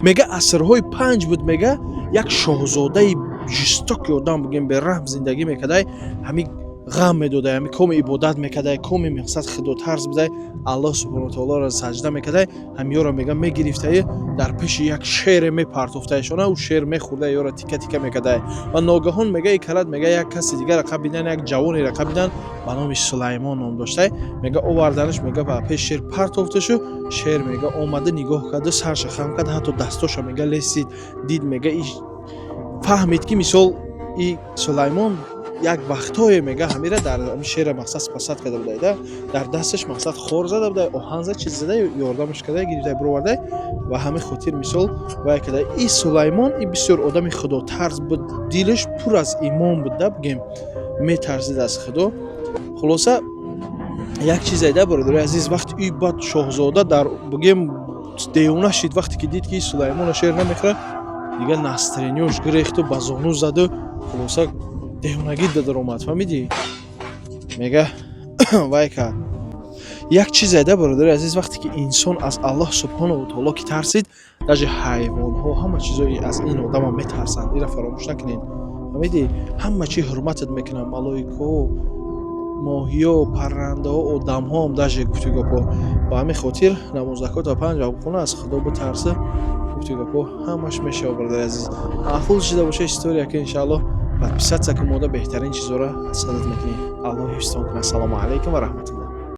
мега асрҳои 5 буд, мега як шоҳзодаи жистоки одам бигем бераҳм зиндагӣ мекардай, ҳамин ғам медодай, ҳамин коми ибодат мекардай, коми мақсад хидотарз бидай, Аллоҳ субҳонаҳу ва таолоро саҷда мекардай, ҳамиёро мега мегирифтаи дар пеши як шере мепартофтаишона, ӯ шер мехӯрдай, ёро тика тика мекардай ва ногаҳон мега икалат, мега як каси дигар рақаб бидан, як ҷавоне рақаб бидан ба номи Сулаймон ном доштай, мега оварданаш, мега ба пеши шер партофташу, шер мега омада нигоҳ карду, сарша хам кард, ҳатто дастоша мега лесид, дид мега фаҳмид ки мисол и Сулаймон як вақтое мега ҳамира дар шера мақсад спасад карда будайда, дар дасташ мақсад хор зада будай, оҳан зад чиз задай, ёрдамаш кардай, гирифтай бировардай ва ҳамин хотир мисол вай кардай. И Сулаймон и бисёр одами худотарз буд, дилаш пур аз имон буд да, бигем метарзид аз Худо. Хулоса як чизайда бародари азиз, вақти ин бад шоҳзода дар бигем девона шид, вақте ки дид ки Сулаймона шер намехӯрад, дига настрениёш гирехту ба зону заду, хулоса девонагӣ даромад, фаҳмидӣ? Мега вай кард. Як чизайда бародари азиз, вақте ки инсон аз Аллоҳ субҳонаҳу ва таоло ки тарсид, даже ҳайвонҳо ҳама чизои аз ин одама метарсанд, инро фаромӯш накунед. Фаҳмидӣ? Ҳама чӣ ҳурматат мекунанд, малоикаҳо, моҳиё, паррандаҳо, одамҳо ҳам даже гуфту гапҳо. Ба ҳамин хотир намоз закот ва 5 вақт бихона, аз Худо битарса, гуфту гапҳо ҳамаш мешава бародари азиз. Маҳфуз шуда боша история ки иншааллоҳ подписаться ки мода беҳтарин чизҳоро садад мекунем. Аллоҳ ҳифзтон кунад. Ассалому алайкум ва раҳматуллоҳ.